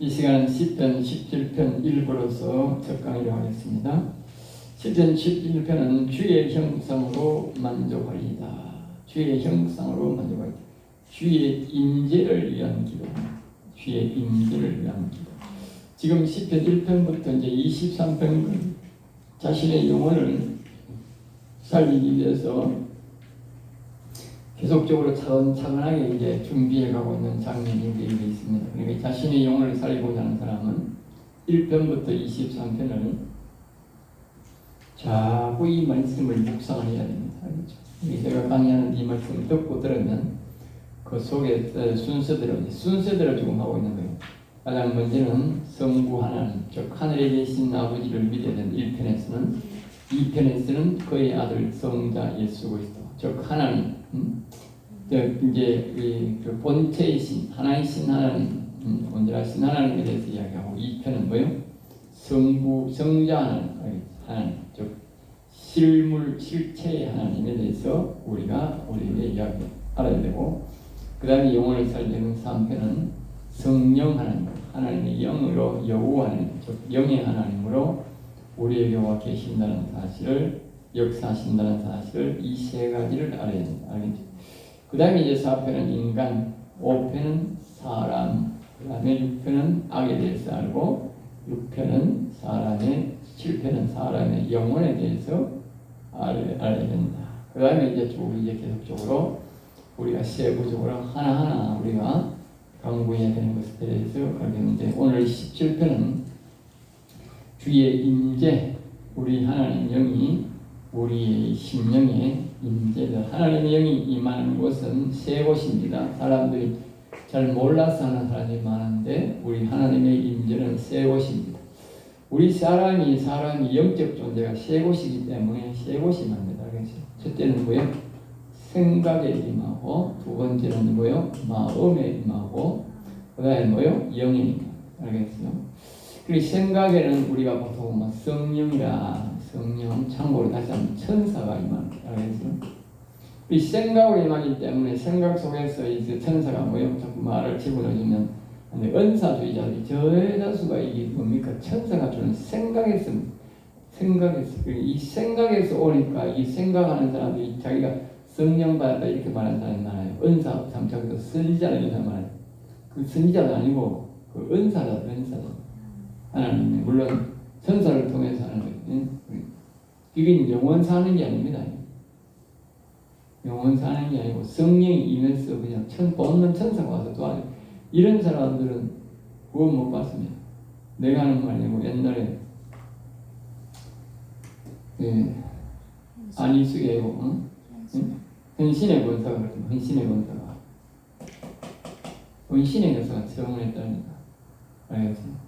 이 시간은 시편 17편 일부로서 첫 강의를 하겠습니다. 시편 17편은 주의 형상으로 만족하리이다. 주의 형상으로 만족하리이다. 주의 임재를 위한 기도. 주의 임재를 위한 기도. 지금 시편 1편부터 이제 23편 자신의 영혼을 살리기 위해서 계속적으로 차근차근하게 이제 준비해 가고 있는 장면이 여기 있습니다. 그러니까 자신의 영혼을 살리고자 하는 사람은 1편부터 23편을 자꾸 이 말씀을 묵상을 해야 됩니다. 그렇죠? 제가 강의하는 이 말씀을 듣고 들으면 그 속에 순서대로 지금 하고 있는 거예요. 가장 먼저는 성부 하나님, 즉 하늘에 계신 아버지를 믿어야 되는 1편에서는 2편에서는 그의 아들 성자 예수 그리스도, 즉 하나님, 이제 그 본체이신 하나이신 하나님, 온전하신 하나님에 대해서 이야기하고 2편은 뭐요? 성부, 성자 하나님, 즉 실체의 하나님에 대해서 우리에게 이야기 알아야 되고, 그 다음에 영혼을 살리는 3편은 성령 하나님, 하나님의 영으로 여호와 하나님, 즉 영의 하나님으로 우리에게 와 계신다는 사실을, 역사하신다는 사실을, 이 세 가지를 알아야 됩니다. 알겠죠? 그 다음에 이제 4편은 인간, 5편은 사람, 그 다음에 6편은 악에 대해서 알고, 7편은 사람의 영혼에 대해서 알아야 됩니다. 그 다음에 이제 계속적으로 우리가 세부적으로 하나하나 우리가 강구해야 되는 것에 대해서 가르쳤는데, 오늘 17편은 주의 임재, 우리 하나님 영이 우리의 심령에 임재를, 하나님의 영이 임하는 곳은 세 곳입니다. 사람들이 잘 몰라서 하는 사람이 많은데 우리 하나님의 임재는 세 곳입니다. 우리 사람이 영적 존재가 세 곳이기 때문에 세 곳이 납니다. 그렇죠? 첫째는 뭐예요? 생각에 임하고, 두 번째는 뭐예요? 마음에 임하고, 그 다음에 뭐예요? 영에 임하고. 알겠어요? 그리고 생각에는 우리가 보통 성령이라, 성령, 참고로 다시 한번 천사가 임합니다. 알겠어요? 이 생각으로 임하기 때문에 생각 속에서 이제 천사가 뭐예요? 자꾸 말을 집어넣어주면 은사주의자들이 대다수가 이게 뭡니까? 천사가 주는 생각에서 이 생각에서 오니까, 이 생각하는 사람들이 자기가 성령 받았다 이렇게 말하는 사람이 많아요. 은사 삼척에서 선지자라는 사람 많아요. 그 선지자도 아니고 그 은사다. 하나님, 물론 천사를 통해서 하는 거예요. 이게 영원 사는 게 아닙니다. 영원 사는 게 아니고 성령이 임해서 그냥 본능 천사가 와서 도와줘. 이런 사람들은 구원 못 받습니다. 내가 하는 말 아니고 옛날에 안희숙이고 헌신의 권사가 그랬습니다. 헌신의 권사가 청원했다니까. 알겠습니다.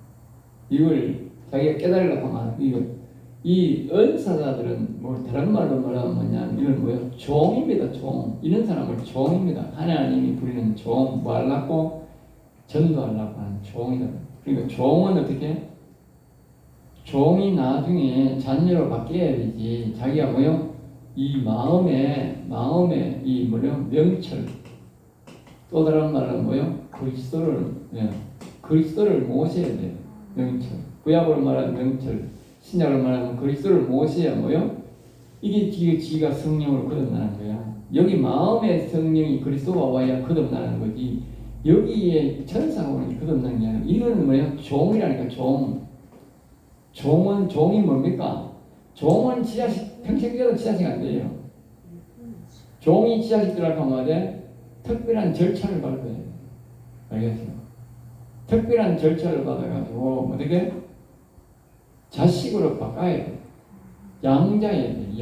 이걸 자기가 깨달으려고 하면 이 은사자들은 다른 말로 말하면 뭐냐면 이건 뭐예요? 종입니다. 종. 이런 사람을 종입니다. 하나님이 부리는 종, 하려고 전도하려고 하는 종이다. 그러니까 종은 어떻게? 종이 나중에 자녀로 바뀌어야 되지. 자기가 뭐요? 이 마음에 이 명철. 또 다른 말은 뭐요? 그리스도를 모셔야 돼요. 명철. 구약으로 말하는 명철. 신약으로 말하면 그리스도를 모셔야 뭐요? 이게 지가 성령으로 거듭나는 거야. 여기 마음의 성령이 그리스도가 와야 거듭나는 거지. 여기에 천사가 오는 게 거듭나는 게 아니라, 이거는 뭐야? 종이라니까, 종. 종이 뭡니까? 종은 평생 지어도 지자식 안 돼요. 종이 지자식 들어가면 뭐돼? 특별한 절차를 밟아야 돼요. 알겠어요? 특별한 절차를 받아가지고 어떻게? 자식으로 바꿔야 돼. 양자해야 돼.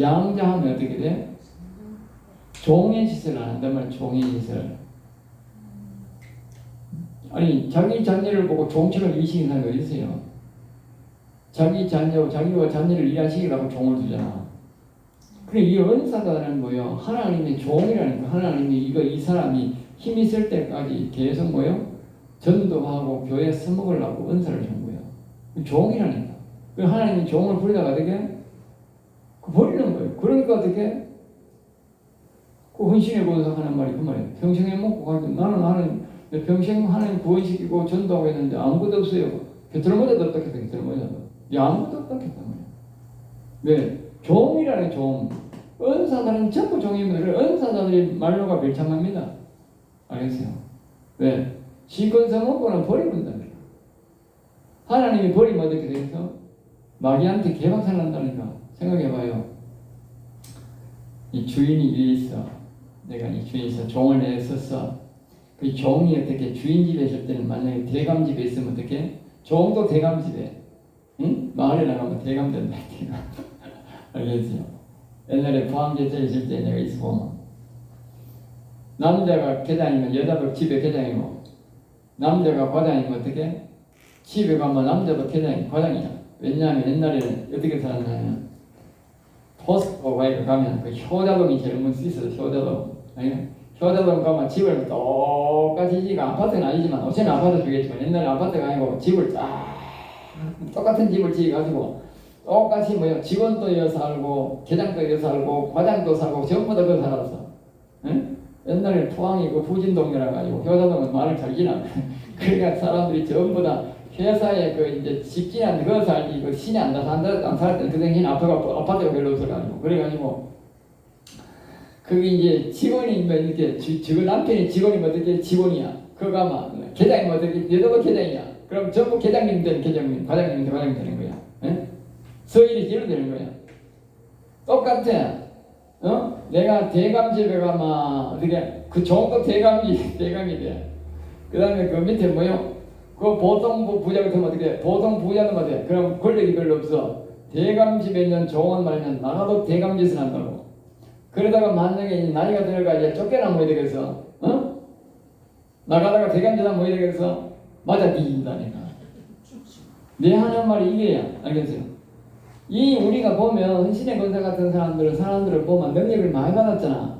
양자하면 어떻게 돼? 종의 짓을 안 한단 말이야. 종의 짓을. 아니, 자기 자녀를 보고 종처럼 일시키는 사람이 어디 있어요? 자기가 자녀를 일하시키라고 종을 두잖아. 그래, 이 은사자는 뭐예요? 하나님의 종이라니까. 하나님이 이 사람이 힘이 있을 때까지 계속 뭐예요? 전도하고 교회 써먹으려고 은사를 준 거예요. 종이라니까. 하나님이 종을 부리다가 어떻게? 버리는 거예요. 그러니까 어떻게? 그 헌신의 권사 하는 말이 그 말이에요. 평생에 먹고 가지고 나는 평생 하나님 구원시키고 전도하고 있는데 아무것도 없어요. 곁을 모자도 어떻게 돼? 곁을 모자도. 아무것도 없겠단 말이야. 왜? 종이라는 종. 은사들은 전부 종입니다. 은사들이 말로가 별참합니다. 알겠어요? 왜? 시건성업고는 버리문다니까. 하나님이 버리면 어떻게 되겠어? 마귀한테 개박살난다니까. 생각해봐요. 이 주인이 위에 있어. 내가 이 주인이 있어. 종을 내었었어. 그 종이 어떻게 주인 집에 있을 때는 만약에 대감 집에 있으면 어떻게? 종도 대감 집에. 응? 마을에 나가면 대감 된다. 대감. 알겠죠? 옛날에 포항제철 있을 때 내가 있어 보면 남자가 계장이면 여자도 집에 계장이고 남자가 과장이면 어떻게? 집에 가면 남자도 계장이 과장이야. 왜냐하면 옛날에는 어떻게 살았냐면 포스코에 가면 그 효자동이 제일 먼저 있어요. 효자동. 효자동 가면 집을 똑같이 지가 아파트는 아니지만 어차피 아파트 주겠지만 옛날에 아파트가 아니고 집을 딱 똑같은 집을 지어가지고 똑같이 뭐야 직원도 이어 살고 계장도 이어 살고 과장도 살고 전부 다 그 살았어. 응? 옛날에 포항이 그 후진동이라 가지고 효자동은 말을 잘 지나. 그러니까 사람들이 전부 다 회사에 그 이제 집진한테 그 살지 그 시내 안 살 때는 그 당시에는 아파트가 별로 없어가지고 그래가지고 그게 이제 직원이 뭐 이렇게 직원 남편이 직원이면 어떻게 직원이야. 그거 아마 계장이면 어떻게 여자도 계장이야. 그럼 전부 계장님 되는 계장님, 과장님 과장님 되는 거야. 응? 서일이 뒤로 되는 거야. 똑같아. 내가 대감집에 가면 어떻게 그 종도 대감이 돼. 그 다음에 그 밑에 뭐요? 그 보통 부자 같으면 어떻게? 보통 부자는 어때? 그럼 권력이 별로 없어. 대감집에 있는 종은 말이면 나가도 대감짓을 한다고. 그러다가 만약에 나이가 들어가 이제 쫓겨나 뭐야 되겠어? 나가다가 대감짓하면 뭐야 되겠어? 맞아 뒤진다니까. 내 하는 말이 이게야. 알겠어요? 이 우리가 보면 헌신의 권사 같은 사람들을 보면 능력을 많이 받았잖아.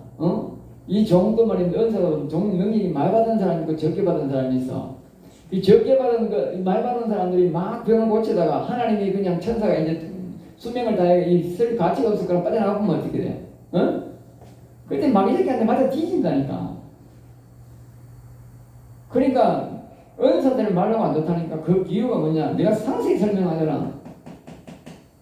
이 종도 말인데 은사도 능력이 많이 받은 사람이 있고 적게 받은 사람이 있어. 이 적게 받은 많이 받은 사람들이 막 병을 고치다가 하나님이 그냥 천사가 이제 수명을 다해 있을 가치가 없을 거라 빠져나가면 어떻게 돼? 그때 마귀 새끼한테 맞아 뒤진다니까. 그러니까 은사들을 말로 안 좋다니까 그 이유가 뭐냐? 내가 상세히 설명하잖아.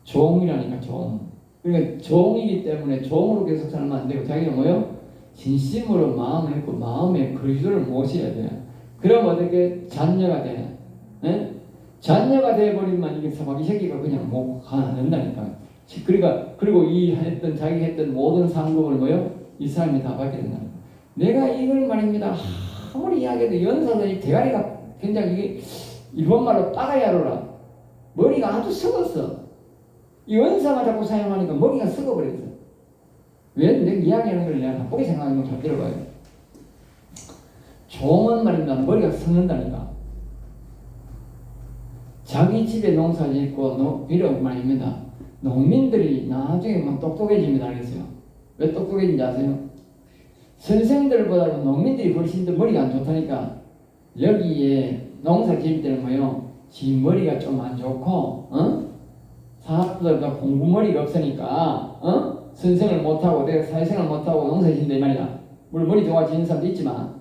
종이라니까 종. 그러니까 종이기 때문에 종으로 계속 살면 안 되고 자기가 뭐요? 진심으로 마음을 했고 마음에 그리스도를 모셔야 돼. 그럼 어떻게 자녀가 돼? 자녀가 돼버리면 이게 마귀 새끼가 그냥 못 안 된다니까. 그러니까 그리고 자기 했던 모든 상급을 뭐요? 이 사람이 다 받게 된다. 내가 이걸 말입니다. 아무리 이야기해도 연사들이 대가리가 굉장히 이게 일본말로 빠가야로라. 머리가 아주 썩었어. 이 은사만 자꾸 사용하니까 머리가 썩어버렸어. 왜? 내가 이야기하는 걸 내가 나쁘게 생각하면 잘 들어봐요. 종은 말입니다. 머리가 썩는다니까. 자기 집에 농사 짓고 비록 말입니다. 농민들이 나중에 막 똑똑해집니다. 알겠어요? 왜 똑똑해진지 아세요? 선생들보다도 농민들이 훨씬 더 머리가 안 좋다니까. 여기에 농사 지을 때는 뭐요? 지 머리가 좀 안 좋고, 사람들도 공부머리가 없으니까, 선생을 못하고, 내가 사회생활 못하고 농사 짓는다 이 말이야. 물론 머리 좋아 지는 사람도 있지만,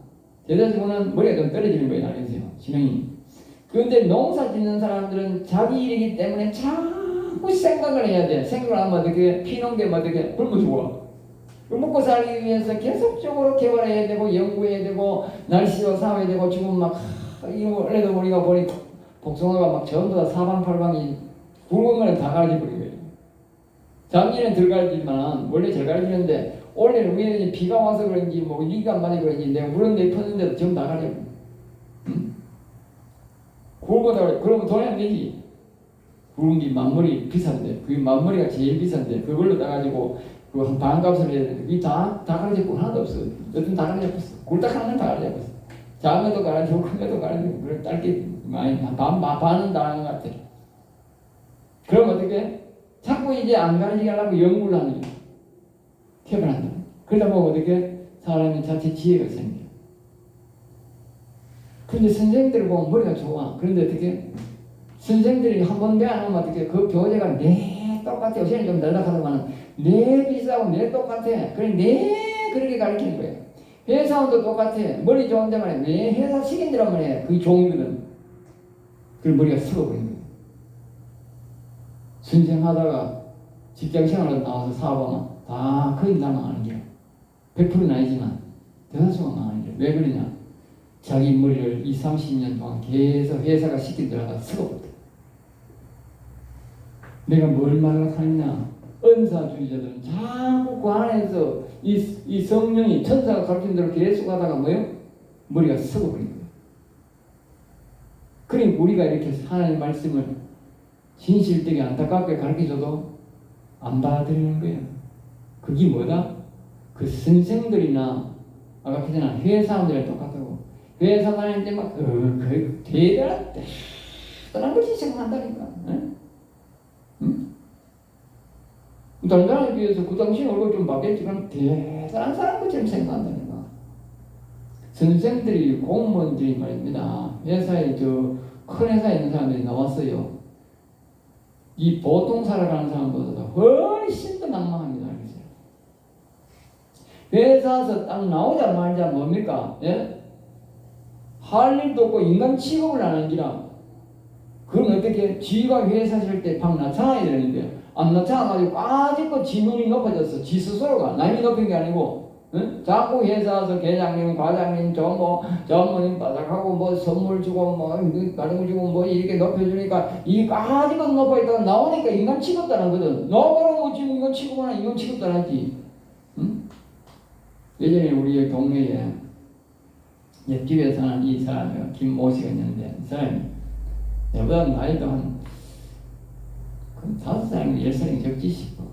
대다수는 머리가 좀 떨어지는 거예요. 알겠어요? 신앙이. 그런데 농사 짓는 사람들은 자기 일이기 때문에 자꾸 생각을 해야 돼. 생각을 하면 어떻게, 피는 게 어떻게, 굶어 죽어. 먹고 살기 위해서 계속적으로 개발해야 되고, 연구해야 되고, 날씨도 사와야 되고, 지금 막, 이거 원래도 우리가 보니 복숭아가 막 전부 다 사방팔방이 굵은 거는 다 가라져버린 거예요. 작년엔 덜 가라지만, 원래 잘 가라지는데, 올해는 왜 비가 와서 그런지, 뭐, 위기가 안 맞아 그런지, 내가 물은 내 폈는데도 전부 다 가라져. 굵어다 그러면 돈이 안 되지. 굵은 게 만머리 비싼데, 그게 만머리가 제일 비싼데, 그걸로 따가지고, 그 한 반값을 해야 되는데, 그게 다 가라졌고 하나도 없어. 여튼 다 가라졌어. 굴딱 하나는 다 가라졌어. 작은 것도 가라지고, 큰 것도 가라지고, 그래, 짧게 많이, 반은 다 하는 것 같아. 그럼 어떻게? 자꾸 이제 안 가라지게 하려고 연구를 하는 거야. 개발한다. 그러다 보면 어떻게? 사람이 자체 지혜가 생겨. 근데 선생님들을 보면 머리가 좋아. 그런데 어떻게? 선생들이 한 번 배워놓으면 어떻게? 그 교재가 내 똑같아. 요새는 좀 널락하더만 내 비싸고 내 똑같아. 그래 내 그렇게 가르치는 거예요. 회사원도 똑같아. 머리 좋은 데만 해. 왜 회사 시킨다란 말이야. 그게 종이거든. 그리고 머리가 썩어버린 거야. 순생하다가 직장생활로 나와서 사업하면 다 거의 다 망하는 거야. 100%는 아니지만 대다수가 망하는 거야. 왜 그러냐? 자기 머리를 20, 30년 동안 계속 회사가 시키더라도 썩어버려. 내가 뭘 말하느냐? 은사주의자들은 자꾸 그 안에서 이 성령이 천사가 가르친 대로 계속 하다가 뭐요? 머리가 썩어버린 거예요. 그러니까 우리가 이렇게 하나님의 말씀을 진실되게 안타깝게 가르쳐줘도 안 받아들이는 거예요. 그게 뭐다? 그 선생들이나 아까 그전에 회사원들이랑 똑같다고. 회사 다닐 때 막 대단한 것이 생각한다니까. 응? 다른 사람에 비해서 그 당시 얼굴 좀 바뀌었지만 대단한 사람처럼 생각한다니까. 선생들이 공무원들이 말입니다. 회사에 큰 회사에 있는 사람들이 나왔어요. 이 보통 살아가는 사람보다 훨씬 더 낭망합니다. 회사에서 딱 나오자마자 뭡니까? 예? 할 일도 없고 인간 취급을 안 하는 기라. 그럼 어떻게? 지가 회사 쉴 때 방 나타나야 되는데 안 나타나가지고 아직도 지 눈이 높아졌어. 지 스스로가. 남이 높인 게 아니고 응? 자꾸 회사에서 계장님, 과장님, 전무님 바닥하고 뭐 선물 주고 뭐 다른 주고 뭐 이렇게 높여주니까 이 아직도 높아있다가 나오니까 인간 취급도 안 하거든. 너보러 뭐 지금 인간 취급하나 인간 취급도 안 하지. 응? 예전에 우리 동네에 옆집에 사는 이 사람이 김모 씨가 있는데 이 사람이 내보다 나이도 한 5살인가 10살인가 적지 싶어.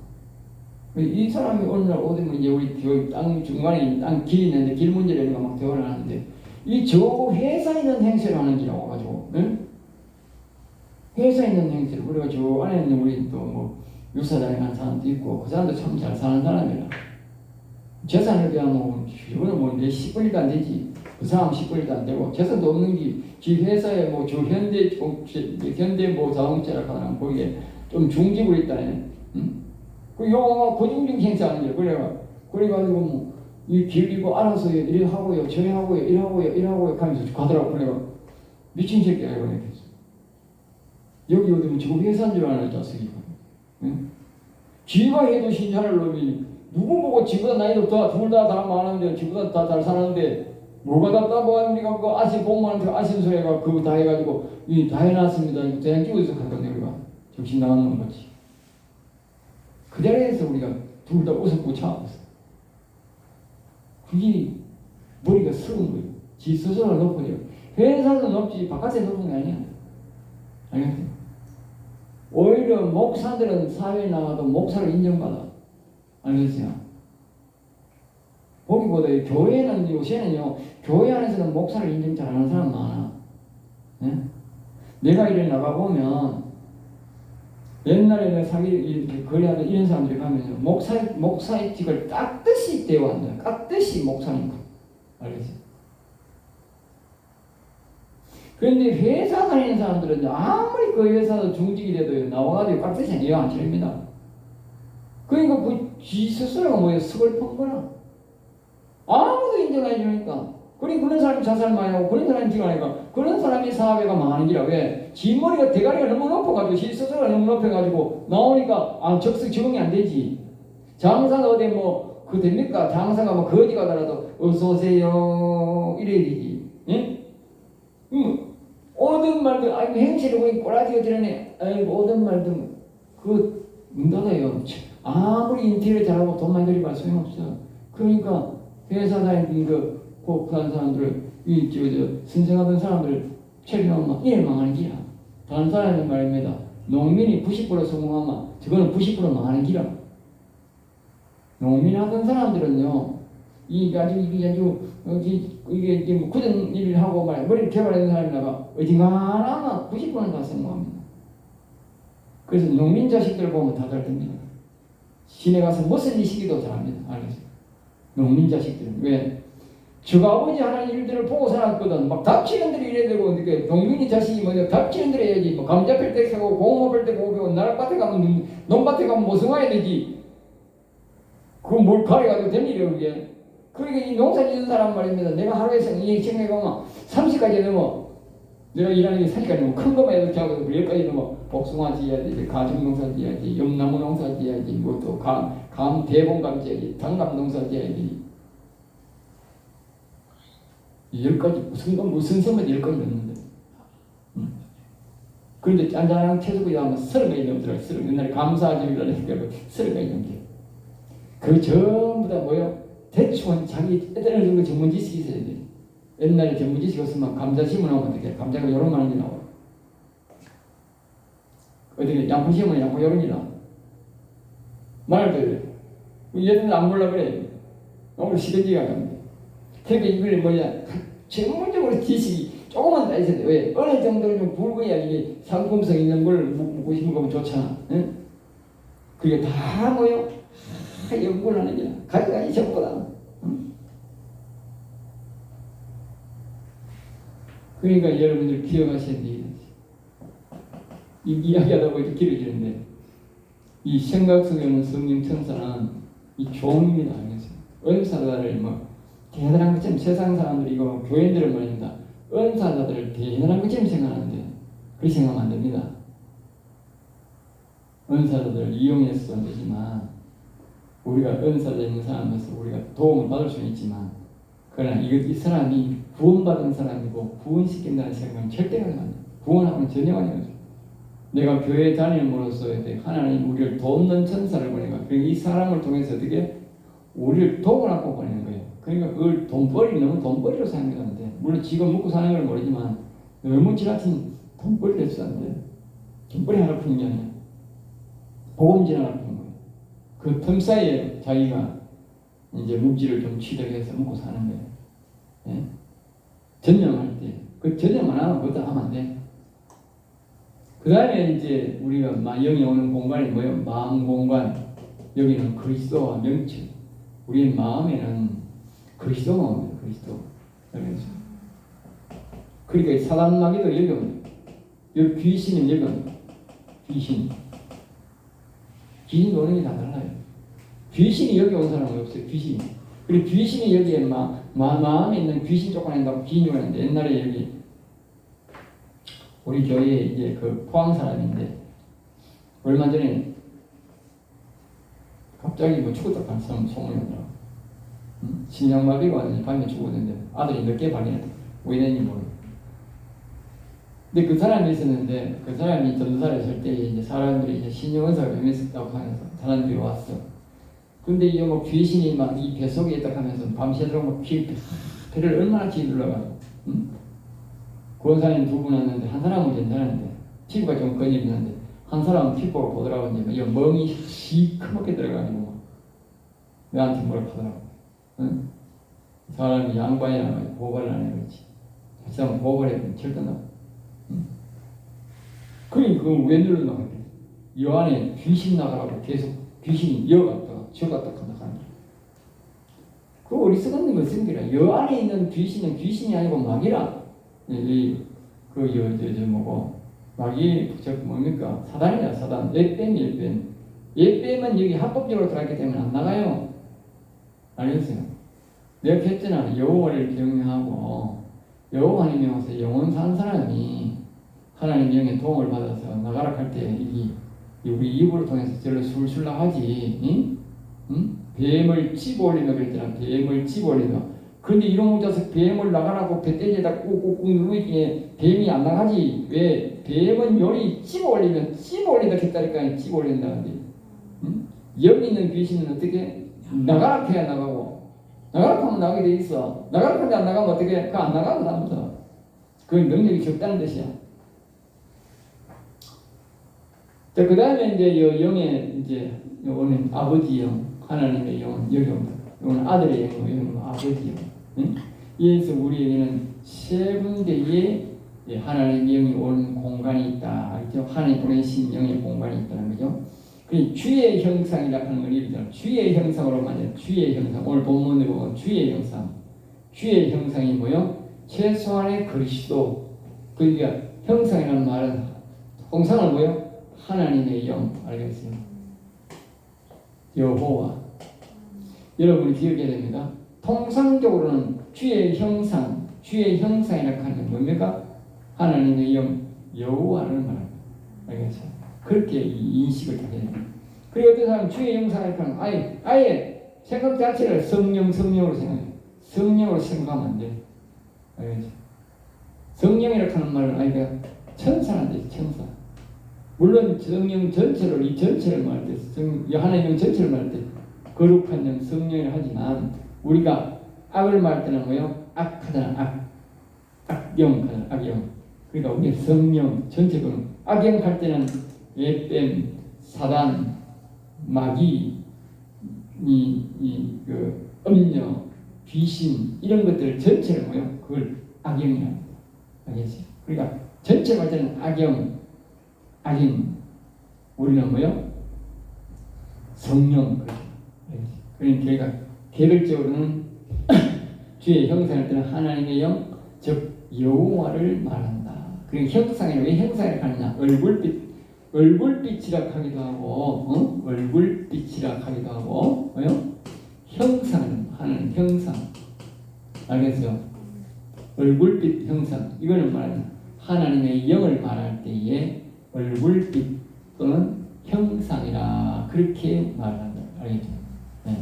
이 사람이 오늘 오면 이제 우리 땅 중간에 땅 길이 있는데 길 문제를 막 대화를 하는데 이 저 회사에 있는 행세를 하는 지라고 가지고 응? 회사에 있는 행세를 우리가 저 안에 있는 우리 또 뭐 유사장에 간 사람도 있고 그 사람도 참 잘 사는 사람이라 재산에 비하면 이거는 뭐 내 10분일도 안 되지. 그 사람 10분일도 안 되고 재산도 없는 게 지 회사에 뭐 저 현대 뭐 자동차라 하는 거기에 좀 중집을 있다. 응? 그 영화가 고중중 행사하는 거야. 그래가지고 뭐 이 길리고 알아서 이래 하고요, 저래 하고요, 이래 하고요 하면서 가더라고. 그래가 미친 새끼야 이거 이렇게. 여기 어디 지금 회사인 줄 아는 자식이고. 응? 지가 해도 신사를 놈이 누구 보고 지보다 나이도 둘 다 많은데 지보다 다 잘 사는데 뭐가 답답합니까? 그 아신 공무원한테 아신 소리가 그거 다 해가지고 다 해놨습니다. 이거 대장 끼고서 갔거든요. 우리가 정신 나가는 거지. 그 자리에서 우리가 둘 다 웃었고 참았어. 그게 머리가 썩은 거예요. 지 스스로 높아요. 회사도 높지 바깥에 높은 게 아니야. 알겠어요? 오히려 목사들은 사회에 나가도 목사를 인정받아. 알겠어요? 보기보다 교회는 요새는요, 교회 안에서는 목사를 인정 잘하는 사람 많아. 네? 내가 이래 나가보면 옛날에 내가 이렇게 거래하던 이런 사람들이 가면요, 목사의 직을 깍듯이 대우한다. 깍듯이 목사니까. 알겠어요? 그런데 회사 다니는 사람들은 아무리 그 회사도 중직이라도 나와가지고 깍듯이 이해 안 치릅니다. 그러니까 지 스스로가 뭐예요? 서글픈 거라. 아무도 인정해 주니까. 그런 사람이 자살 많이 하고 그런 사람이 지가니까 그런 사람이 사회가 망하는 기라. 왜? 지 머리가 대가리가 너무 높아가지고 지 스스로가 너무 높아가지고 나오니까 적응이 안 되지. 장사가 어디 그 됩니까? 장사가 거지 가더라도 어서 오세요 이래야 되지. 예? 오든 말든 행실을 보니 꼬라지가 들었네. 오든 말든 문 닫아요. 아무리 인테리어 잘하고 돈 많이 들이면 소용없어. 그러니까 회사 다니는 그한 사람들을 선생하던 사람들을 체리하면 이래 망하는 기라. 다른 사람이 말입니다. 농민이 90% 성공하면 저거는 90% 망하는 기라. 농민 하던 사람들은요, 이게 굳은 일을 하고 머리를 개발하는 사람이라가 어딘가나 90%는 다 성공합니다. 그래서 농민 자식들을 보면 다 잘 됩니다. 시내 가서 무슨 일 시기도 잘합니다. 알겠어요? 농민 자식들은. 왜? 저가 아버지 하는 일들을 보고 살았거든. 닥치는 대로 이래야 되고, 농민이 자식이 닥치는 대로 해야지. 감자 펼 때 하고, 고구마 펼 때 고구마, 나락밭에 가면, 농밭에 가면 모성화해야 되지. 그거 뭘 가려가지고 된 일이야, 그게. 그러니까 이 농사 짓는 사람 말입니다. 내가 하루에 이 생각해 보면 30가지 넘어. 내가 일하는 게 30가지 넘어. 큰 것만 해도 자고 10가지 넘어. 복숭아 지어야 돼, 가정 농사 지어야지, 염나무 농사 지어야지, 뭐 또 감 대봉감 지어야지, 당감 농사 지어야지. 10가지 무슨 섬에 10가지 넘는데. 그런데 짠짠한 채소가 하면 30가지 넘더라고요. 옛날에 감사절이라는 생각을 30가지 넘게. 그 전부 다 뭐요? 대충 자기 어느 정도 전문 지식이 있어야 돼. 옛날에 전문 지식이 없으면 감자 심으면 어떻게? 감자가 요런 많이 나와요. 어떻게 양파 심으면 양파 요런 게 나와. 말도 얘들은 안 몰라 그래. 오늘 시간지가 갑니다. 그러니까 이걸 뭐냐? 전문적으로 지식이 조금만 다 있어야 돼. 왜? 어느 정도는 좀 굵어야 이게 상품성 있는 걸 먹고 싶은 거면 좋잖아. 응? 그게 다 뭐요? 다 연구를 하는 거야. 가지가지 전부 다. 응? 그러니까 여러분들 기억하셔야 돼. 이야기하다 보니까 길어지는데 이 생각 속에 오는 성령 천사는 이 종입니다. 은사자를 뭐 대단한 것처럼 세상 사람들이 이거 교인들은 말입니다. 은사자들을 대단한 것처럼 생각하는데 그렇게 생각하면 안 됩니다. 은사자들을 이용해서 안 되지만 우리가 은사자 있는 사람에서 우리가 도움을 받을 수는 있지만 그러나 이 사람이 구원받은 사람이고 구원시킨다는 생각은 절대 가능합니다 구원하고는 전혀 가능하죠. 내가 교회에 다니는으로써 하나님 우리를 돕는 천사를 보내가 이 사람을 통해서 어떻게 우리를 도움하고 보내는 거예요. 그러니까 그걸 돈벌이 너무 돈벌이로 생각하는데 물론 지금 먹고 사는 걸 모르지만 너무 지나친 돈벌이를 해서 안 돼. 돈벌이 하나 푸는 게 아니야. 복음질 하나 푸는 거예요. 그 틈 사이에 자기가 이제 묵지를 좀 취득해서 먹고 사는 거예요. 예? 전념할 때 그 전념 안 하면 그것도 하면 안 돼. 그 다음에 이제 우리가 영이 오는 공간이 뭐예요? 마음 공간. 여기는 그리스도와 명체. 우리 마음에는 그리스도가 옵니다. 그리스도. 그러니까 사단 마귀도 여기 옵니다. 여기 귀신은 여기 옵니다. 귀신 오는 게 다 달라요. 귀신이 여기 온 사람은 없어요. 귀신이. 그리고 귀신이 여기에 마음에 있는 귀신 쫓아낸다고 귀신이 오는데 옛날에 여기 우리 교회에 이제 그 포항 사람인데 얼마 전에 갑자기 뭐 죽었다 한 사람 소문이 나더라고. 심장마비가 왔는데 밤에 죽었는데 아들이 늦게 발견했다. 왜 됐는지 모르고. 근데 그 사람이 있었는데 그 사람이 전도사를 했을 때 이제 사람들이 이제 신령원사가 변했었다고 하면서 사람들이 왔어. 근데 이 뭐 귀신이 막 이 배 속에 있다 하면서 밤새도록 막 배를 얼마나 지들러가지고. 구원사님 2분 왔는데 한 사람은 괜찮은데 피부가 좀 건이는데 한 사람은 피부가 보더라고 이제 멍이 시커멓게 들어가지고 내한테 뭐라 하더라고. 응? 사람이 양반이라 고발을 안 해 그렇지. 그 사람 고발해도 절대 나. 응? 그러니 그걸 왜 눌러나가? 여 안에 귀신 나가라고 계속 귀신이 여갔다가 저갔다가 하는 거야. 그 어리석은 거 쓴기라. 여 안에 있는 귀신은 귀신이 아니고 마귀라. 뭐고 마귀 뭡니까? 사단이야 사단. 옛뱀. 옛뱀은 여기 합법적으로 들어갔기 때문에 안 나가요. 알겠어요? 내가 했잖아. 여호와를 경외하고 여호와의 명에서 영원 산 사람이 하나님 영의 도움을 받아서 나가라 할 때 우리 입을 통해서 저를 술술 나가지. 응? 뱀을 집어올린다 그랬잖아. 뱀을 집어올린다. 그런데 이런 문자서 뱀을 나가라고 배때지에다 꾹꾹꾹 누르기에 뱀이 안 나가지. 왜? 뱀은 요리 집어올린다 했다니까. 집어올린다는데. 응? 여기 있는 귀신은 어떻게? 나가라 해야 나가고 나가라 하면 나가게 돼 있어. 나가라 하면 안 나가면 어떻게? 그거 안 나가고 나옵니다. 그 능력이 적다는 뜻이야. 자, 그 다음에 이제 영의 이제 요거는 아버지 영, 하나님의 영, 여기 옵니다. 이거는 아들의 영이고, 이거는 아버지 영. 응? 이에서 우리에게는 세 군데의 하나님의 영이 오는 공간이 있다. 그렇죠? 하나님 보내신 영의 공간이 있다는 거죠. 그 주의 형상이라고 하는 걸 이르잖아요. 주의 형상으로 말해요. 주의 형상. 오늘 본문으로 보면 주의 형상. 주의 형상이 뭐요? 최소한의 그리스도. 그러니까 형상이라는 말은 형상은 뭐요? 하나님의 영. 알겠어요? 여호와. 여러분이 기억해야 됩니다. 통상적으로는 주의 형상이라고 하는 건 뭡니까? 하나님의 영, 여호와를 말합니다. 알겠죠? 그렇게 인식을 하게 됩니다. 그리고 어떤 사람은 주의 형상이라고 하는 아예 생각 자체를 성령으로 생각해요. 성령으로 생각하면 안 돼요. 알겠죠? 성령이라고 하는 말은 아이가 천사란 뜻이에요. 천사. 물론 성령 전체를 이 전체를 말할 때 하나님의 전체를 말할 때 거룩한 영 성령이라 하지만 우리가 악을 말할 때는 뭐요? 악하다는 악영. 그러니까 우리 성령 전체 거룩. 악영 할 때는 예뱀, 사단, 마귀, 그 음녀, 귀신 이런 것들 전체를 뭐요? 그걸 악영이라고 합니다. 알겠지? 그러니까 전체 말 때는 악영. 우리는 뭐요? 성령. 그러니까 개별적으로는 주의 형상일 때는 하나님의 영, 즉 여호와를 말한다. 그리고 형상이 왜 형상이라고 하느냐? 얼굴빛이라고 하기도 하고, 얼굴빛이라고 하기도 하고, 뭐요? 형상 하는 형상. 알겠어요? 얼굴빛 형상. 이거는 말하는 하나님의 영을 말할 때에 얼굴빛 또는 형상이라 그렇게 말한다. 알겠죠? 네.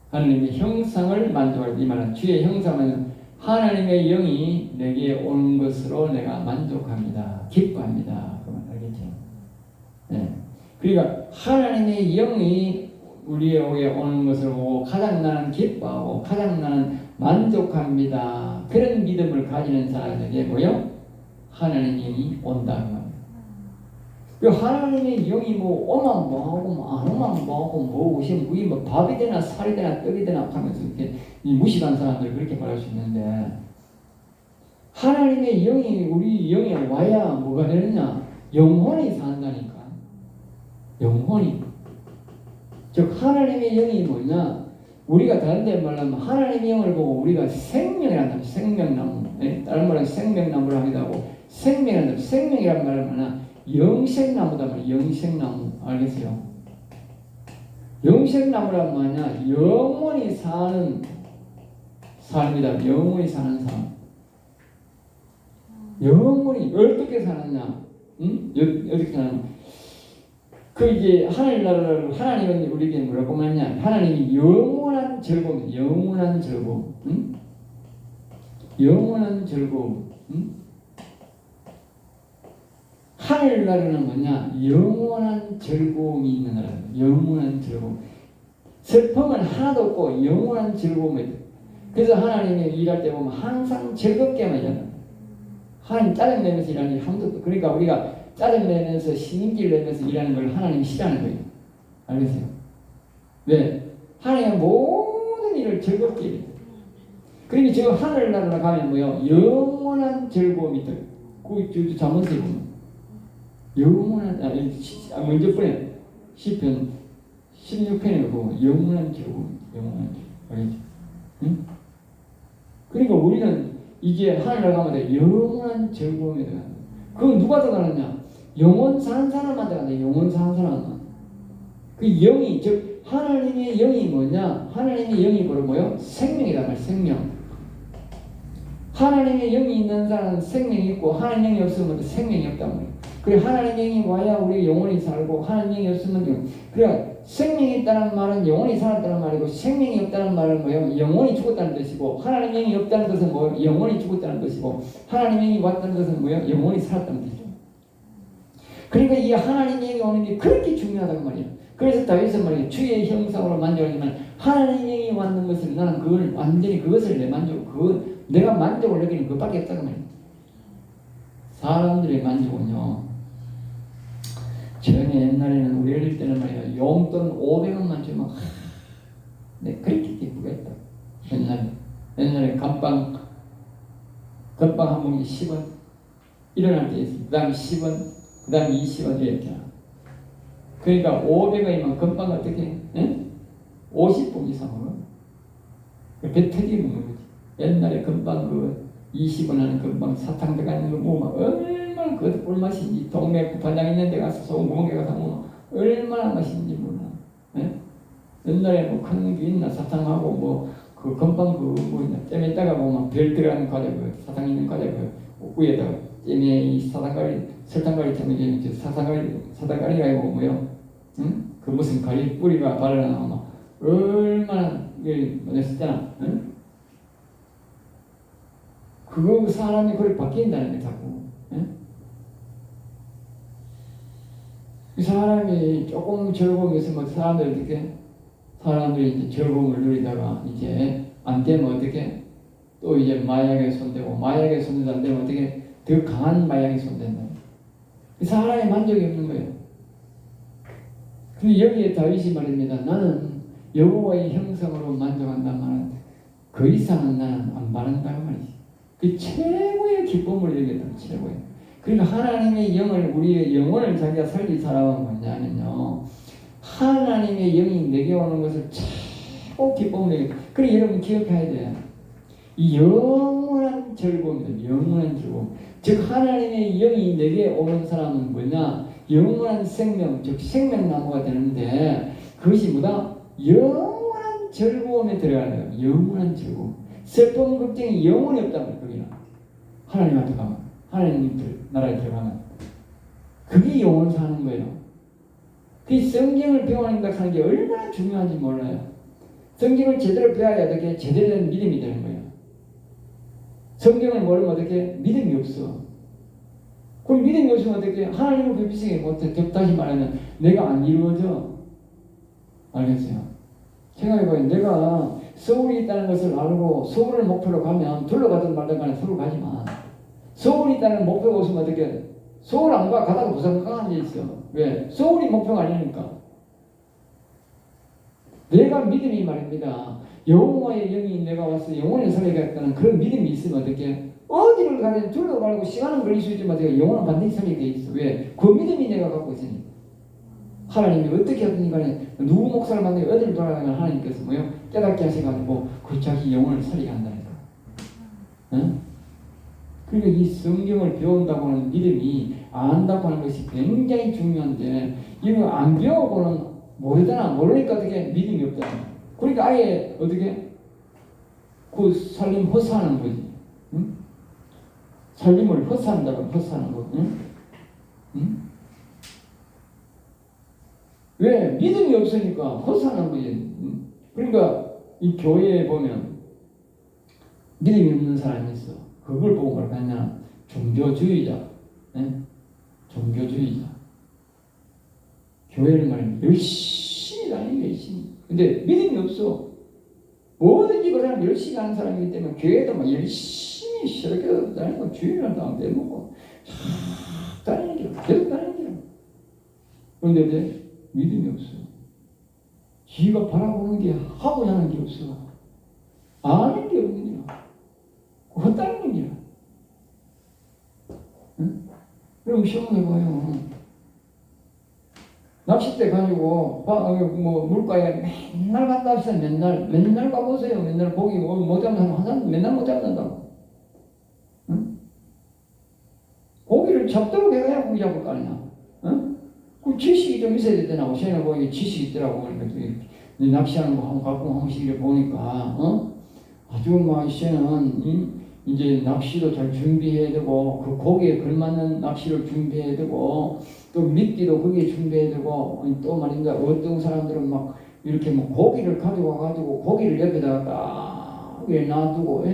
하나님의 형상을 만족할 때 이 말은 주의 형상은 하나님의 영이 내게 오는 것으로 내가 만족합니다. 기뻐합니다. 그 말 알겠죠? 네. 그러니까 하나님의 영이 우리에게 오는 것을 보고 가장 나는 기뻐하고 가장 나는 만족합니다. 그런 믿음을 가지는 사람에게 뭐요? 하나님의 영이 온다. 그 하나님의 영이 뭐 오만 뭐하고 뭐 안 오만 뭐하고 뭐 오시면 그게 뭐 밥이 되나 살이 되나 떡이 되나 하면서 이렇게 무식한 사람들 그렇게 말할 수 있는데 하나님의 영이 우리 영에 와야 뭐가 되느냐? 영혼이 산다니까. 영혼이. 즉 하나님의 영이 뭐냐? 우리가 다른 데 말하면 하나님의 영을 보고 우리가 생명이란다. 생명나무. 다른 말은 생명나무라 하기도 하고 생명이란 말을 뭐냐? 영생나무다 말이야. 영생나무. 알겠어요? 영생나무란 뭐냐? 영원히 사는 삶이다. 영원히 사는 삶. 영원히 어떻게 사느냐? 응? 어떻게 사느냐? 그 이제 하늘나라를 하나님은 우리에게 뭐라고 말하냐? 하나님이 영원한 즐거움, 영원한 즐거움, 응? 영원한 즐거움, 응? 하늘나라는 뭐냐? 영원한 즐거움이 있는 나라입니다. 영원한 즐거움. 슬픔은 하나도 없고 영원한 즐거움이. 그래서 하나님이 일할 때 보면 항상 즐겁게만 일한다. 하나님 짜증내면서 일하는 일 한 번도 없고. 그러니까 우리가 짜증내면서 신임기를 내면서 일하는 걸 하나님이 싫어하는 거예요. 알겠어요? 왜? 하나님은 모든 일을 즐겁게 해요. 그러니 지금 하늘나라로 가면 뭐요? 영원한 즐거움이 있다. 그 잠언서에 보면 영원한 먼저 보내 시편 16편에 보면 영원한 즐거움, 영원한 즐거움. 알겠죠? 응? 그러니까 우리는 이제 하늘나라 가면 영원한 즐거움이 들어간다. 그건 누가 들어가느냐? 영원 사는 사람한테 간다. 영원 사는 사람. 그 영이 즉 하나님의 영이 뭐냐? 하나님의 영이 뭐요? 생명이란 말. 생명. 하나님의 영이 있는 사람은 생명이 있고 하나님의 영이 없으면 생명이 없단 말이에요. 그래 하나님의 영이 와야 우리 영원히 살고 하나님의 영이 없으면 그래 생명이 있다는 말은 영원히 살았다는 말이고 생명이 없다는 말은 뭐예요? 영원히 죽었다는 뜻이고 하나님의 영이 없다는 것은 뭐예요? 영원히 죽었다는 뜻이고 하나님의 영이 왔다는 것은 뭐예요? 영원히 살았다는 뜻이죠. 그러니까 이 하나님의 영이 오는 게 그렇게 중요하단 말이에요. 그래서 다윗은 말이에요. 주의 형상으로 만족하지만 하나님의 영이 왔는 것을 나는 그걸 완전히 그것을 내 만족 내가 만족을 느끼는 그것밖에 없다고 말이에요. 사람들의 만족은요. 전에 옛날에는 우리 어릴 때는 말이야 용돈 500원만 주면 내 그렇게 기쁘겠다. 옛날에 감빵 한 봉지 10원 일어날 때 있어. 그 다음에 10원 그 다음에 20원 이랬잖아. 그러니까 500원이면 금방 어떻게 해? 50봉지 사 먹어. 배 터지게 먹는 거지. 옛날에 금방 그 20원 하는 금방 사탕 들어가는 거 먹으면 얼마나 그것도 꿀맛인지 동네 구판장 있는 데 가서 소금 구멍에 가서 먹으면 얼마나 맛있는지 몰라. 예? 옛날에 뭐 큰 게 있나 사탕하고 그 금방 그 뭐냐 잼에다가 보면 별 들어가는 과자 그 사탕 있는 과자 그 위에다가 잼에 이 사탕가리 설탕가리 때문에 사탕가리가 아니고 뭐요? 응? 그 무슨 가리 뿌리가 바르나 얼마나 이게 뭐였었잖아. 응? 그거 사람이 그걸 바뀐다는 게 자꾸. 응? 그 사람이 조금 즐거움이 있으면 사람들이 어떻게? 사람들이 이제 즐거움을 누리다가 이제 안 되면 어떻게? 또 이제 마약에 손대고 마약에 손대도 안 되면 어떻게? 더 강한 마약에 손댄다. 사람이 만족이 없는 거예요. 근데 여기에 다윗이 말입니다. 나는 여호와의 형상으로 만족한단 말은 그 이상은 나는 안 바란다고 말이지. 그 최고의 기쁨을 얘기했다. 최고의. 그러니까 하나님의 영을 우리의 영혼을 자기가 살릴 사람은 뭐냐면요. 하나님의 영이 내게 오는 것을 최고 기쁨을 얘기해. 그래 여러분 기억해야 돼요. 이 영원한 즐거움입니다. 영원한 즐거움. 즉 하나님의 영이 내게 오는 사람은 뭐냐? 영원한 생명, 즉 생명나무가 되는데 그것이 뭐다? 영원한 즐거움에 들어가는 거예요. 영원한 즐거움. 슬픔, 걱정이 영원히 없단 말이에요. 거기는. 하나님한테 가면. 하나님 나라에 들어가면. 그게 영원 사는 거예요. 그 성경을 배워낸다 하는 게 얼마나 중요한지 몰라요. 성경을 제대로 배워야 어떻게 제대로 된 믿음이 되는 거예요. 성경을 모르면 어떻게 믿음이 없어. 그럼 믿음이 없으면 어떻게 하나님을 뵙히지 못해. 다시 말하면 내가 안 이루어져. 알겠어요? 생각해봐요. 내가 서울이 있다는 것을 알고 서울을 목표로 가면 둘러가든 말든 간에 서울 가지만 서울이 있다는 목표가 없으면 어떻게 서울 안 가. 가다가 부산 가 앉아있어. 왜? 서울이 목표가 아니니까. 내가 믿음이 말입니다. 여호와의 영이 내가 와서 영원히 살리겠다는 그런 믿음이 있으면 어떻게 어디를 가든 둘러가고 시간은 걸릴 수 있지만 내가 영원은 반드시 살리게 돼 있어. 왜? 그 믿음이 내가 갖고 있으니. 하나님이 어떻게 하든지 간에 누구 목사를 만나고 어디를 돌아가면 하나님께서 뭐요? 깨닫게 하셔가지고 그 자기 영혼을 살리게 한다니까. 응? 그러니까 이 성경을 배운다고 하는 믿음이 안다고 하는 것이 굉장히 중요한데 이거 안 배워보는 모르잖아. 모르니까 어떻게 믿음이 없잖아. 그러니까 아예 어떻게 그 살림 헛사하는 거지. 응? 살림을 헛사한다고 헛사하는 거. 응? 응? 왜? 믿음이 없으니까 헛사하는 거지. 응? 그러니까 이 교회에 보면 믿음이 없는 사람이 있어. 그걸 보고 뭐라고 하냐? 종교주의자. 네? 종교주의자. 교회를 말하면 열심히 다니는 게 열심히. 근데 믿음이 없어. 뭐든지 그 사람 열심히 하는 사람이기 때문에 교회도 막 열심히 저렇게 다니고 주일날 다음 내먹고 다니는 길, 계속 다니는 길. 그런데 이제 믿음이 없어. 지가 바라보는 게 하고자 하는 게 없어. 아는 게 없는 거야. 헛다니는 거야. 응? 그럼 시험해봐요. 낚싯대 가지고 뭐 물가에 맨날 갔다 왔어요. 맨날 가보세요. 맨날 고기 못 잡는 사람 맨날 못 잡는다고. 응? 고기를 잡도록 해야 고기 잡을 거 아니야. 응? 그 지식이 좀 있어야 되잖아. 시험에 보니까 지식이 있더라고. 그러니까 낚시하는 거 한번 갖고 한 번씩 이렇게 보니까 아주 막 시험은 이제 낚시도 잘 준비해야 되고 그 고기에 걸맞는 낚시를 준비해야 되고 또 미끼도 거기에 준비해야 되고 또 말입니다. 어떤 사람들은 막 이렇게 뭐 고기를 가지고 와가지고 고기를 옆에다가 딱 위에 놔두고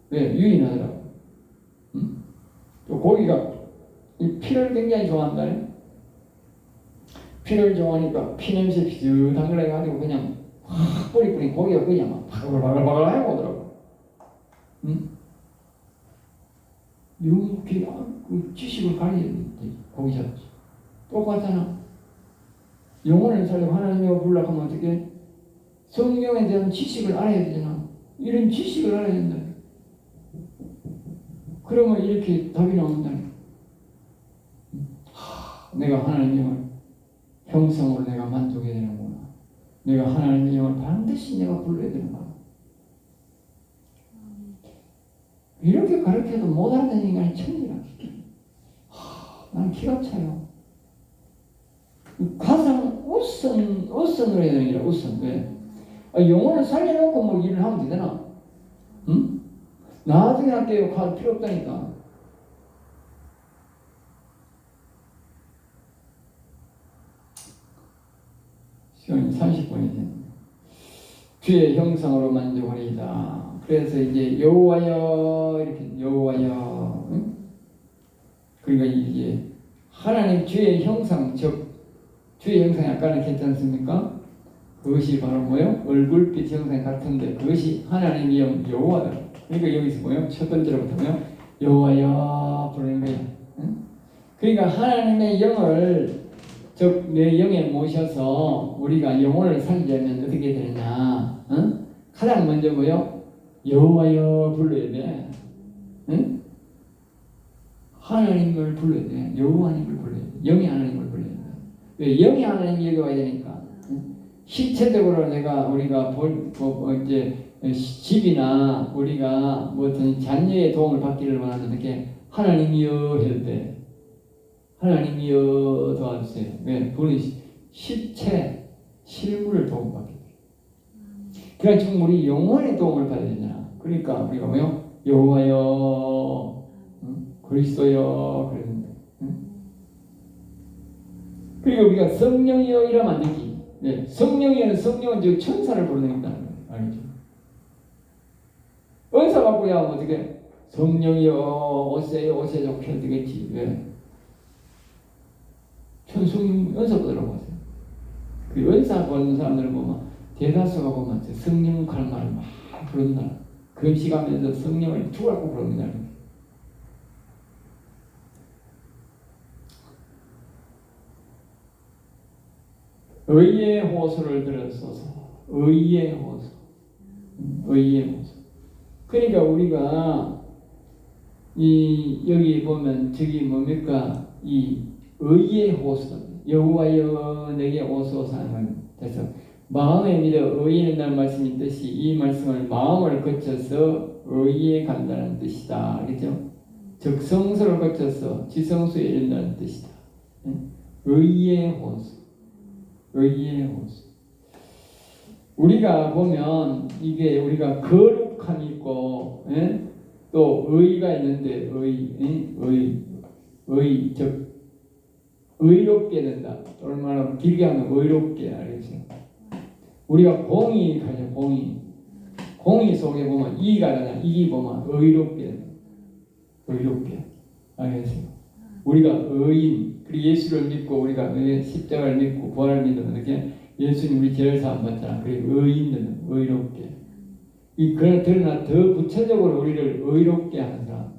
왜 유인하더라고. 응? 또 고기가 이 피를 굉장히 좋아한다. 피를 좋아하니까 피냄새 비슷한 걸 해가지고 그냥 확 뿌리 고기가 그냥 막 바글바글 해오더라고. 응? 이렇게 그 지식을 가려야 돼. 고기 잡지. 똑같잖아. 영혼을 살려고 하나님을 부르려고 하면 어떻게? 성경에 대한 지식을 알아야 되잖아. 이런 지식을 알아야 된다. 그러면 이렇게 답이 나온다. 내가 하나님의 형성으로 내가 만족해야 되는구나. 내가 하나님의 영을 반드시 내가 불러야 되는구나. 이렇게 가르쳐도 못 알아듣는 인간이 천지라. 나는 기가 차요. 가장 우선으로 해야 되는 게 우선. 왜? 영혼을 살려놓고 뭐 일을 하면 되잖아. 응? 나중에 할게요. 할 필요 없다니까. 시간이 30분이 됐네. 주의 형상으로 만족하리이다. 그래서 이제 여호와여 이렇게 여호와여. 응? 그러니까 이제 하나님 주의 형상, 즉 주의 형상이 아까 했지 않습니까? 그것이 바로 뭐요? 얼굴빛 형상 같은데 그것이 하나님의 영 여호와다. 그러니까 여기서 뭐요? 첫 번째로부터 뭐요? 여호와여 부르는 거예요. 응? 그러니까 하나님의 영을 즉 내 영에 모셔서 우리가 영혼을 살리려면 어떻게 되느냐? 응? 가장 먼저 뭐요? 여호와여 불러야 돼. 응? 하나님을 불러야 돼. 여호와님을 불러야 돼. 영의 하나님을 불러야 돼. 왜? 영의 하나님이 여기 와야 되니까. 응? 실체적으로 우리가 이제 집이나 우리가 뭐 어떤 자녀의 도움을 받기를 원하는 게 하나님이여 해도 돼. 하나님이여 도와주세요. 왜? 그는 실체, 실물을 도움받게 돼. 그러니까 지금 우리 영혼의 도움을 받아야 되잖아. 그러니까 우리가 뭐요? 여호와여, 그리스도여 그랬는데. 그리고 우리가 성령이여 이러면 안 되지. 네, 성령이여는 성령은 즉 천사를 부르는 거다. 알죠? 은사 받고야 하면 어떻게? 성령이여 오세요 오세요 좋게 되겠지. 왜? 천성령 은사 받으라고 하세요. 그 은사 받는 사람들을 보면 대다수가 보면 성령 칼말을 막 부른다. 금식하면서 성령을 죽으라고 부른다. 의의 호소를 들었소서. 의의 호소. 의의 호소. 그러니까 우리가 여기 보면 저기 뭡니까? 이 의의 호소. 여호와여 내게 오소서 하는 그래서 마음에 믿어 의에 날 말씀인 뜻이 이 말씀을 마음을 거쳐서 의에 간다는 뜻이다. 알겠죠? 즉 성소를 거쳐서 지성소에 이른다는 뜻이다. 의의 호소. 의의 호소. 우리가 보면 이게 우리가 거룩함이 있고 또 의가 있는데 의 즉 의롭게 된다. 얼마나 길게 하면 의롭게 알겠어요. 우리가 공의 가져 공의 속에 보면 이가 나냐 이기 보면 의롭게 된다. 의롭게 알겠어요. 우리가 의인 그리고 예수를 믿고 우리가 십자가를 믿고 부활을 믿으면 이렇게 예수님 우리 죄를 사함 받잖아. 그리고 의인들은 의롭게 그러나 더 구체적으로 우리를 의롭게 하는 사람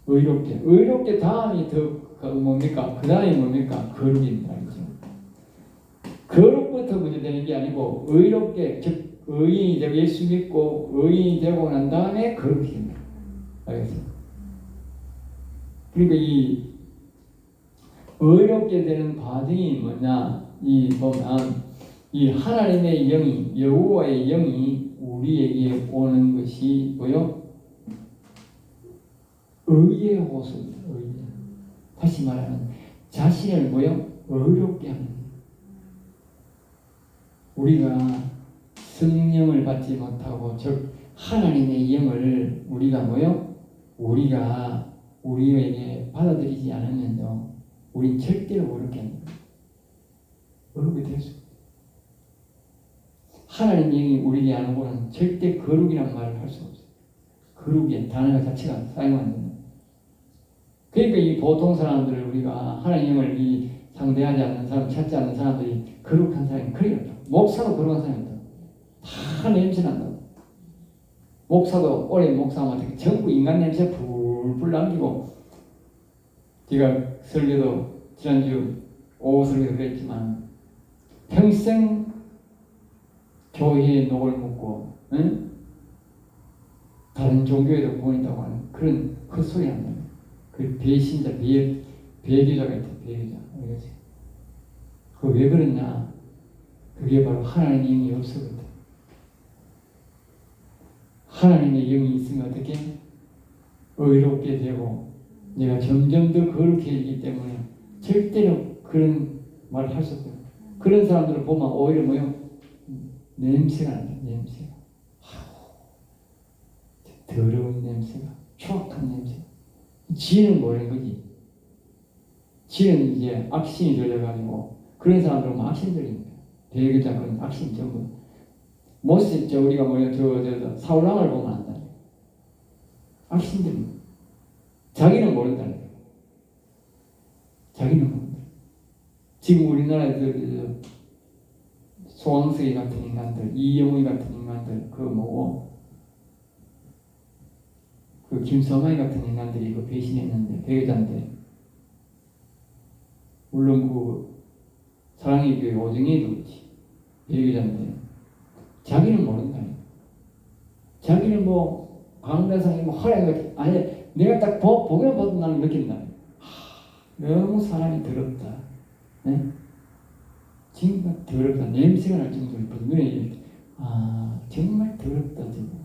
의롭게 다음이 더 뭡니까? 그 다음이 뭡니까? 거룩입니다. 그렇죠? 거룩부터 문제 되는 게 아니고 의롭게 즉 의인이 되고 예수 믿고 의인이 되고 난 다음에 거룩이 됩니다. 알겠어요? 그러니까 이 의롭게 되는 과정이 뭐냐? 보면 이 하나님의 영이 여호와의 영이 우리에게 오는 것이 뭐요? 의의 호소입니다. 의의. 다시 말하면 자신을 뭐요? 의롭게 하는 우리가 성령을 받지 못하고 즉 하나님의 영을 우리가 뭐요? 우리가 우리에게 받아들이지 않으면요 우린 절대로 의롭게 합니다. 의롭게 될 수 없어요. 하나님의 영이 우리에게 안 오고는 절대 거룩이란 말을 할 수 없어요. 거룩의 단어 자체가 사용 안 됩니다. 그러니까 이 보통 사람들을 우리가 하나님의 영을 상대하지 않는 사람, 찾지 않는 사람들이 거룩한 사람이 그래요. 목사도 거룩한 사람이 있다. 다 냄새 난다. 목사도 오래 목사하면 전부 인간 냄새 불불 남기고 제가 설교도 지난주 오후 설교도 그랬지만 평생 교회에 녹을 묻고 다른 종교에도 보인다고 하는 그런 헛소리 한다. 그 배신자, 배교자가 있다. 배교자. 알겠지? 그 왜 그러냐? 그게 바로 하나님의 영이 없어거든. 하나님의 영이 있으면 어떻게? 의롭게 되고 내가 점점 더 거룩해지기 때문에 절대로 그런 말을 할 수 없어요. 그런 사람들을 보면 오히려 뭐요? 냄새가 난다. 냄새가. 더러운 냄새가. 추악한 냄새. 지는 모르는 거지. 지는 이제 악신이 들려가지고 그런 사람들은 뭐 악신 들리는 거야. 대개다 그런 악신 전부. 모습 우리가 뭐냐 저 사울왕을 보면 안다. 악신들이 자기는 모른다는 거야. 자기는 모른다. 지금 우리나라에 소왕석이 같은 인간들, 이영웅이 같은 인간들, 그 뭐고 그 김서만이 같은 인간들이 그 배신했는데 배교자인데 물론 그 사랑의 교회 오정희도 그렇지 배교자인데 자기는 모른다. 자기는 뭐 강대상이 뭐 화려한 거 아니 내가 딱 보기만 봐도 나는 느낀다. 너무 사람이 더럽다. 네? 정말 더럽다. 냄새가 날 정도로 눈에 정말 더럽다. 정말.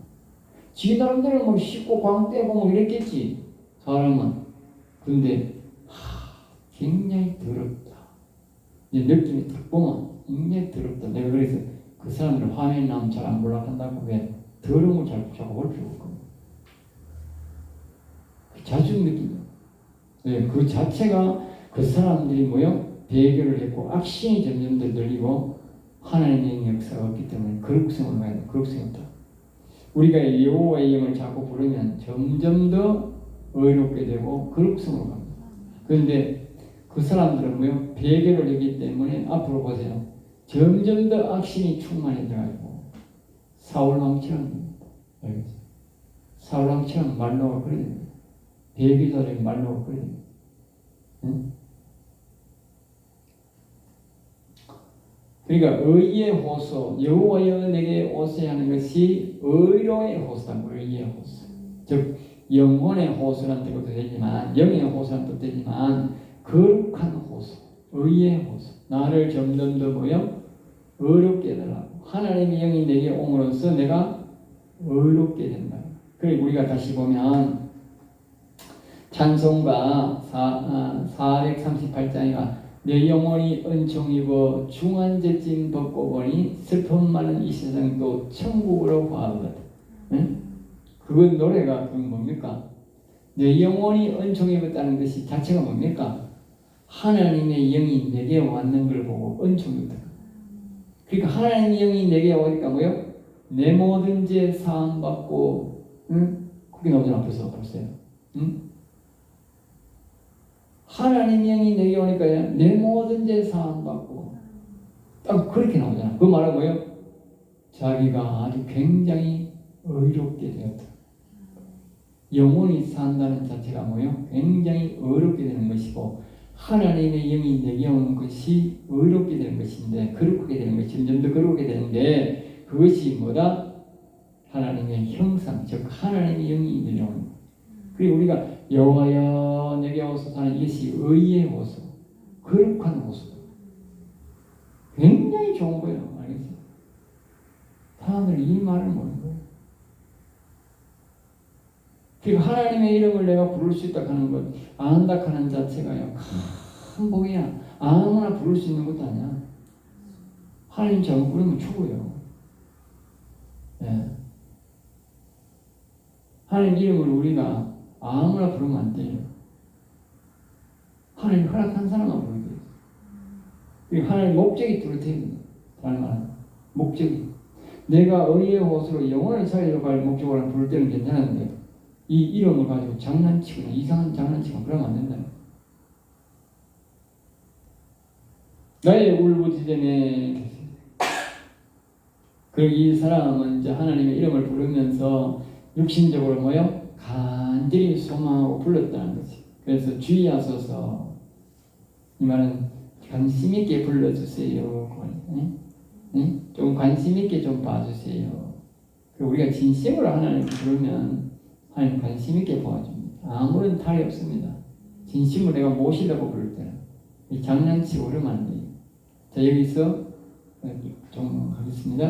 지 나름대로 뭐 씻고 광대고 뭐 이랬겠지 사람은. 근데 굉장히 더럽다. 이제 느낌이 딱 보면 굉장히 더럽다. 내가 그래서 그 사람들 화면에 나오면 잘 안 몰락한다고. 왜? 더러운 걸 잘 잡고 볼 필요가 없고 자주 느낀다. 네, 그 자체가 그 사람들이 배교를 했고 악신이 점점 더 늘리고 하나님의 역사가 없기 때문에 거룩성을 가야 돼. 거룩성이 없다. 우리가 여호와의 이름을 자꾸 부르면 점점 더 의롭게 되고 거룩성으로 갑니다. 그런데 그 사람들은 배교를 했기 때문에 앞으로 보세요. 점점 더 악신이 충만해져가지고 사울왕처럼 됩니다. 알겠어요? 사울왕처럼 말로가 그래야 됩니다. 배교자들이 말로가 그래야 됩니다. 응? 그러니까 의의 호소, 여호와여 내게 오세 하는 것이 의로의 호소다. 의의 호소. 즉 영혼의 호소란 뜻도 되지만 영의 호소란 뜻도 되지만 거룩한 호소, 의의 호소. 나를 점점 더 의롭게 해달라고. 하나님의 영이 내게 옴으로써 내가 의롭게 된다. 그리고 우리가 다시 보면 찬송가 438장이가 내 영혼이 은총 입어 중한제짐 벗고 보니 슬픔 많은 이 세상도 천국으로 가거든. 응? 그건 노래가 그건 뭡니까? 내 영혼이 은총 입었다는 것이 자체가 뭡니까? 하나님의 영이 내게 왔는 걸 보고 은총 입었다. 그러니까 하나님의 영이 내게 오니까 내 모든 죄 사함 받고, 응? 그게 나오잖아. 앞에서 보세요. 응? 하나님 영이 내게 오니까 내 모든 죄 사함 받고 딱 그렇게 나오잖아. 그 말은 뭐예요? 자기가 아주 굉장히 의롭게 되었다. 영혼이 산다는 자체가 굉장히 의롭게 되는 것이고 하나님의 영이 내게 오는 것이 의롭게 되는 것인데 거룩하게 되는 것이 점점 더 거룩하게 되는데 그것이 뭐다? 하나님의 형상, 즉 하나님의 영이 내려오는 것. 그리고 우리가 여호와여 내게 오소서 하는 이것이 의의 호소, 거룩한 호소. 굉장히 좋은 거예요. 알겠어요? 사람들이 이 말을 모르는 거예요. 그러니까 하나님의 이름을 내가 부를 수 있다 하는 것, 안다 하는 자체가요, 큰 복이야. 아무나 부를 수 있는 것도 아니야. 하나님 잘못 부르면 죽어요. 네. 하나님 이름을 우리가 아무나 부르면 안 돼요. 하나님 허락한 사람만 부르게 돼요. 그리고 하나님 목적이 뚜렷해야 됩니다. 다른 말은 목적이. 내가 의의 호소로 영혼을 살리러 갈 목적으로 부를 때는 괜찮은데 이 이름을 가지고 장난치거나 이상한 장난치거나 그러면 안 된다. 나의 울부짖음에 그리고 이 사람은 이제 하나님의 이름을 부르면서 육신적으로 간절히 소망하고 불렀다는 거지. 그래서 주의하소서. 이 말은 관심 있게 불러주세요. 좀 관심 있게 좀 봐주세요. 우리가 진심으로 하나님을 부르면 하나님 관심 있게 봐줍니다. 아무런 탈이 없습니다. 진심으로 내가 모시려고 부를 때는 장난치고 그러면 안 돼요. 자, 여기서 좀 하겠습니다.